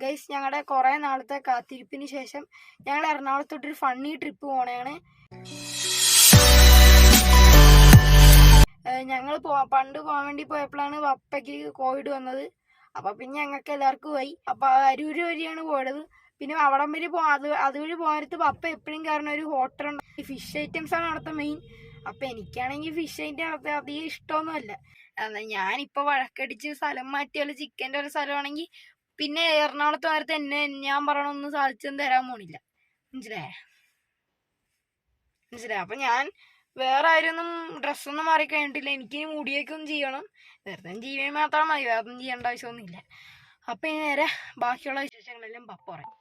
Guys, ഞങ്ങളുടെ കുറേ നാളത്തെ കാത്തിരിപ്പിന് ശേഷം ഞങ്ങൾ എറണാകുളത്തോട്ടൊരു ഫണ്ണി ട്രിപ്പ് പോകണതാണ്. ഞങ്ങൾ പണ്ട് പോകാൻ വേണ്ടി പോയപ്പോഴാണ് പപ്പയ്ക്ക് കോവിഡ് വന്നത്. അപ്പം പിന്നെ ഞങ്ങൾക്ക് എല്ലാവർക്കും പോയി. അപ്പം അരൂര് വഴിയാണ് പോയത്. പിന്നെ അവിടം വരെ അതുവഴി പോകാനത്ത് പപ്പ എപ്പോഴും കാരണം ഒരു ഹോട്ടലുണ്ട്. ഈ ഫിഷ് ഐറ്റംസ് ആണ് അവിടുത്തെ മെയിൻ. അപ്പം എനിക്കാണെങ്കിൽ ഫിഷ് ഐറ്റം അധികം ഇഷ്ടമൊന്നുമല്ല. ഞാനിപ്പോൾ വഴക്കടിച്ച് സ്ഥലം മാറ്റിയാൽ ചിക്കൻ്റെ ഒരു സ്ഥലമാണെങ്കിൽ പിന്നെ എറണാകുളത്ത് നേരത്തെ ഞാൻ പറയണൊന്നും സാധിച്ചൊന്നും തരാൻ പോണില്ല. മനസ്സിലായി. അപ്പം ഞാൻ വേറെ ആരൊന്നും ഡ്രസ്സൊന്നും മാറിക്കഴിഞ്ഞിട്ടില്ല. എനിക്ക് മുടിയൊക്കെ ചെയ്യണം. വെറുതെ ജീവിക്കാൻ മാത്രം മതി, വേറൊന്നും ചെയ്യേണ്ട ആവശ്യമൊന്നുമില്ല. അപ്പം ഇനി നേരെ ബാക്കിയുള്ള വിശേഷങ്ങളെല്ലാം പപ്പ പറയും.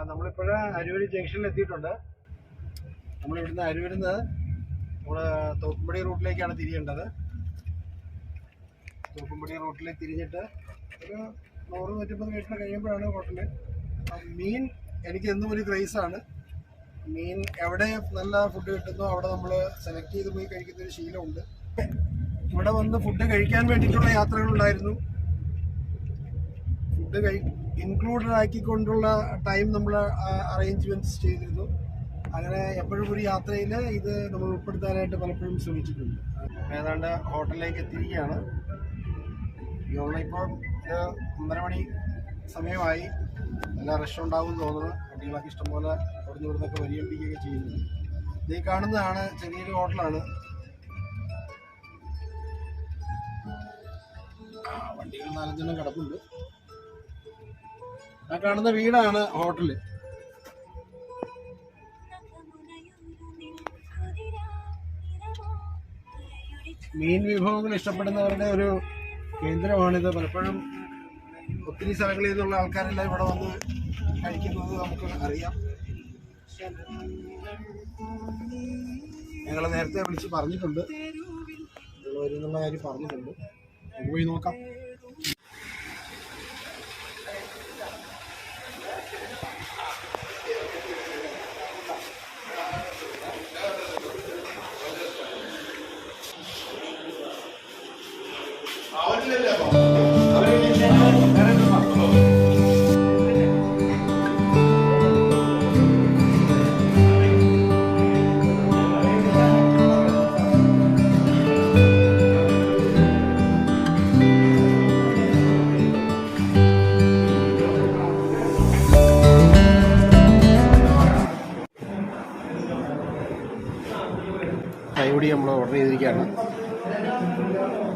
നമ്മളിപ്പോഴ് അരൂര് ജംഗ്ഷനിൽ എത്തിയിട്ടുണ്ട്. നമ്മളിവിടുന്ന് അരൂരിന്ന് നമ്മൾ തോപ്പുംപടി റൂട്ടിലേക്കാണ് തിരിയേണ്ടത്. തോപ്പുംപടി റൂട്ടിൽ തിരിഞ്ഞിട്ട് ഒരു 100-150 മീറ്റർ കഴിയുമ്പോഴാണ് ഹോട്ടല്. മീൻ എനിക്ക് എന്നും ഒരു ക്രൈസാണ്. മീൻ എവിടെ നല്ല ഫുഡ് കിട്ടുന്നോ അവിടെ നമ്മൾ സെലക്ട് ചെയ്ത് പോയി കഴിക്കുന്നൊരു ശീലമുണ്ട്. ഇവിടെ വന്ന് ഫുഡ് കഴിക്കാൻ വേണ്ടിയിട്ടുള്ള യാത്രകളുണ്ടായിരുന്നു. ഫുഡ് ഇൻക്ലൂഡഡ് ആക്കിക്കൊണ്ടുള്ള ടൈം നമ്മൾ അറേഞ്ച്മെൻറ്റ്സ് ചെയ്തിരുന്നു. അങ്ങനെ എപ്പോഴും ഒരു യാത്രയിൽ ഇത് നമ്മൾ ഉൾപ്പെടുത്താനായിട്ട് പലപ്പോഴും ശ്രമിച്ചിട്ടുണ്ട്. ഏതാണ്ട് ഹോട്ടലിലേക്ക് എത്തിയിരിക്കുകയാണ്. ഇപ്പോൾ 1:30 മണി സമയമായി. നല്ല റഷ് ഉണ്ടാവുമെന്ന് തോന്നുന്നു. വണ്ടികളൊക്കെ ഇഷ്ടംപോലെ അവിടുന്ന് ഇവിടുന്നൊക്കെ വരികയൊക്കെ ചെയ്യുന്നുണ്ട്. ഈ കാണുന്നതാണ് ചെറിയൊരു ഹോട്ടലാണ്. വണ്ടികൾ 4-5 കിടപ്പുണ്ട്. ആ കാണുന്ന വീടാണ് ഹോട്ടല്. മീൻ വിഭവങ്ങൾ ഇഷ്ടപ്പെടുന്നവരുടെ ഒരു കേന്ദ്രമാണിത്. പലപ്പോഴും ഒത്തിരി സ്ഥലങ്ങളിൽ നിന്നുള്ള ആൾക്കാരെല്ലാം ഇവിടെ വന്ന് കഴിക്കുന്നത് നമുക്ക് അറിയാം. ഞങ്ങൾ നേരത്തെ വിളിച്ച് പറഞ്ഞിട്ടുണ്ട്, നിങ്ങൾ വരുന്നുള്ള കാര്യം പറഞ്ഞിട്ടുണ്ട്. നമുക്ക് പോയി നോക്കാം. കൈപിടി നമ്മൾ ഓർഡർ ചെയ്തിരിക്കുകയാണ്.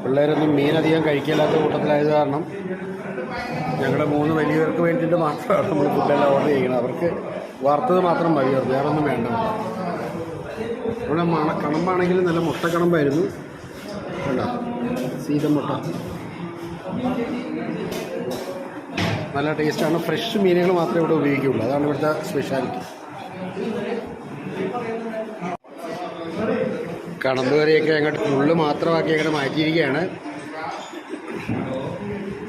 പിള്ളേരൊന്നും മീനധികം കഴിക്കില്ലാത്ത കൂട്ടത്തിലായത് കാരണം ഞങ്ങളുടെ 3 വലിയവർക്ക് വേണ്ടിയിട്ട് മാത്രമാണ് നമ്മൾ ഫുഡെല്ലാം ഓർഡർ ചെയ്യുന്നത്. അവർക്ക് വറുത്തത് മാത്രം മതി, വേറെ ഒന്നും വേണ്ട. ഇവിടെ കണമ്പാണെങ്കിലും നല്ല മുട്ടക്കണമ്പായിരുന്നു. വേണ്ട സീതമുട്ട നല്ല ടേസ്റ്റാണ്. ഫ്രഷ് മീനുകൾ മാത്രമേ ഇവിടെ ഉപയോഗിക്കുകയുള്ളൂ. അതാണ് ഇവിടുത്തെ സ്പെഷ്യാലിറ്റി. കണമ്പ് കറിയൊക്കെ അങ്ങോട്ട് മുള്ളു മാത്രമാക്കി അങ്ങോട്ട് മാറ്റിയിരിക്കുകയാണ്.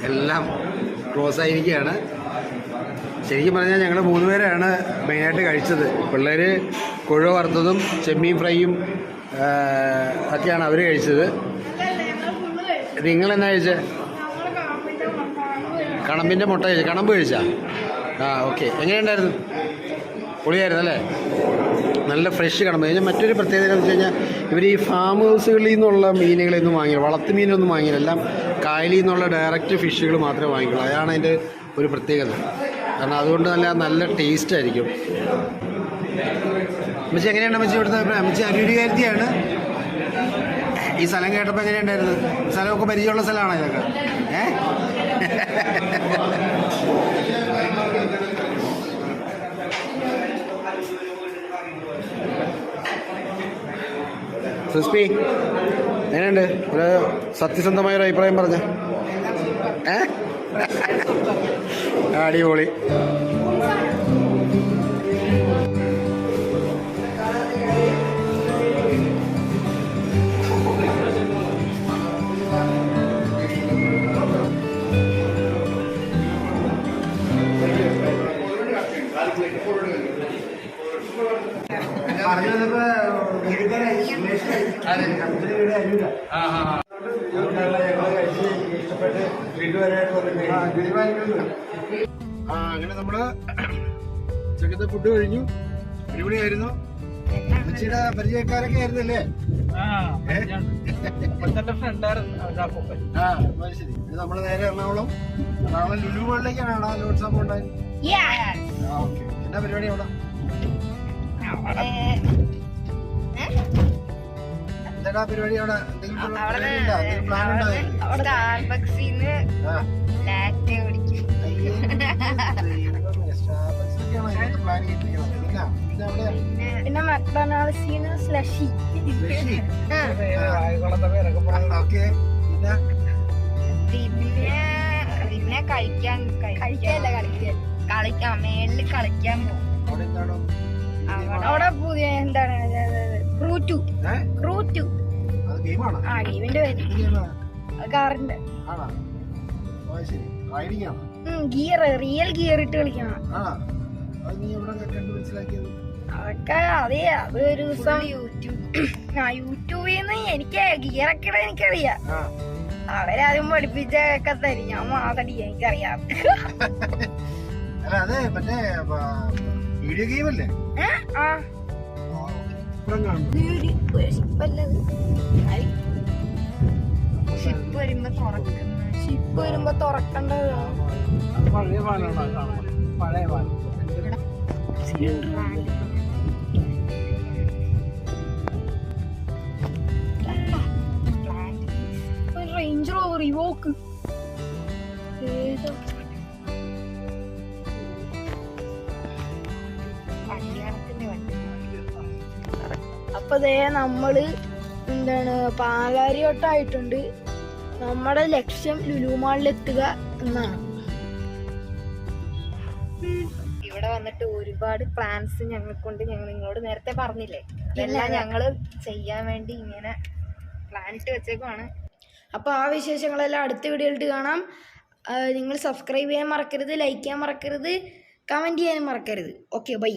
എല്ലാം ക്ലോസ് ആയിരിക്കുകയാണ്. ശരിക്കും പറഞ്ഞാൽ ഞങ്ങൾ 3 പേരാണ് മെയിനായിട്ട് കഴിച്ചത്. പിള്ളേർ കൊഴുവ വറുത്തതും ചെമ്മീൻ ഫ്രൈയും ഒക്കെയാണ് അവർ കഴിച്ചത്. നിങ്ങളെന്നാ കഴിച്ചത്? കണമ്പിൻ്റെ മുട്ട കഴിച്ചു. കണമ്പ് കഴിച്ചാ? ഓക്കെ. എങ്ങനെയുണ്ടായിരുന്നു? പൊളിയായിരുന്നു അല്ലേ? നല്ല ഫ്രഷ് കണമ്പ്. കഴിഞ്ഞാൽ മറ്റൊരു പ്രത്യേകത എന്ന് വെച്ച് കഴിഞ്ഞാൽ ഇവർ ഈ ഫാം ഹൗസുകളിൽ നിന്നുള്ള മീനുകളൊന്നും വാങ്ങില്ല, വളർത്തു മീനൊന്നും വാങ്ങില്ല. എല്ലാം കായലിൽ നിന്നുള്ള ഡയറക്റ്റ് ഫിഷുകൾ മാത്രമേ വാങ്ങിക്കുള്ളൂ. അതാണ് അതിൻ്റെ ഒരു പ്രത്യേകത. കാരണം അതുകൊണ്ട് നല്ല ടേസ്റ്റ് ആയിരിക്കും. അമ്മച്ചി എങ്ങനെയുണ്ട് അമ്മച്ചി ഇവിടുത്തെ? അമ്മച്ചി അരൂരുകാരത്തിയാണ്. ഈ സ്ഥലം കേട്ടപ്പോൾ എങ്ങനെയുണ്ടായിരുന്നു? സ്ഥലമൊക്കെ പരിചയമുള്ള സ്ഥലമാണോ ഇതൊക്കെ? ക്രിസ്പി എങ്ങനെയുണ്ട്? ഒരു സത്യസന്ധമായൊരു അഭിപ്രായം പറഞ്ഞ. അടിപൊളി. അങ്ങനെ നമ്മള് ഉച്ചക്കത്തെ ഫുഡ് കഴിഞ്ഞു. അടിപൊളിയായിരുന്നു. ഉച്ചയുടെ പരിചയക്കാരൊക്കെ ആയിരുന്നല്ലേ? ശരി. ഇത് നമ്മള് നേരെ എറണാകുളം ലുലു മാളിലേക്കാണ് ലോഡ്സാപ്പ് ഉണ്ടായത്. ഓക്കെ, എന്നാ പരിപാടി അവിടെ? എന്താ പരിപാടി അവിടെ? എന്തെങ്കിലും പ്ലാൻ പിന്നെ മക്ഡൊണാൾഡ്സിന് സ്ലഷി. പിന്നെ കളിക്കാൻ മേളില് കളിക്കാൻ പോകും. അവിടെ പുതിയ എന്താണ് ക്രൂറ്റു. ആ ഗെയിമിന്റെ പേര് കാറിന്റെ ഗിയർ, റിയൽ ഗിയർ ഇട്ട് കളിക്കണം. അതൊക്കെ അതെ, അത് ഒരു ദിവസം യൂട്യൂബിൽ നിന്ന് എനിക്ക് ഗിയറൊക്കെ ഇടാൻ എനിക്കറിയാം. അവരാദ്യം പഠിപ്പിച്ചൊക്കെ തരും, ഞാൻ മാതടി എനിക്കറിയാം. വീഡിയോ ഗെയിം അല്ലേ? ഷിപ്പ് വരുമ്പോ തുറക്കണ്ടത്. Range rover Evoque. അപ്പൊ ദേ നമ്മള് എന്താണ് പാലാരിവട്ടമായിട്ടുണ്ട്. നമ്മുടെ ലക്ഷ്യം ലുലു മാളിൽ എത്തുക എന്നാണ്. ഇവിടെ വന്നിട്ട് ഒരുപാട് പ്ലാൻസ് ഞങ്ങൾക്കുണ്ട്. ഞങ്ങൾ നിങ്ങളോട് നേരത്തെ പറഞ്ഞില്ലേ, ഇതെല്ലാം ഞങ്ങള് ചെയ്യാൻ വേണ്ടി ഇങ്ങനെ പ്ലാൻ ഇട്ട് വെച്ചേക്കുവാണ്. അപ്പൊ ആ വിശേഷങ്ങളെല്ലാം അടുത്ത വീഡിയോയിലിട്ട് കാണാം. നിങ്ങൾ സബ്സ്ക്രൈബ് ചെയ്യാൻ മറക്കരുത്, ലൈക്ക് ചെയ്യാൻ മറക്കരുത്, കമന്റ് ചെയ്യാനും മറക്കരുത്. Okay, by.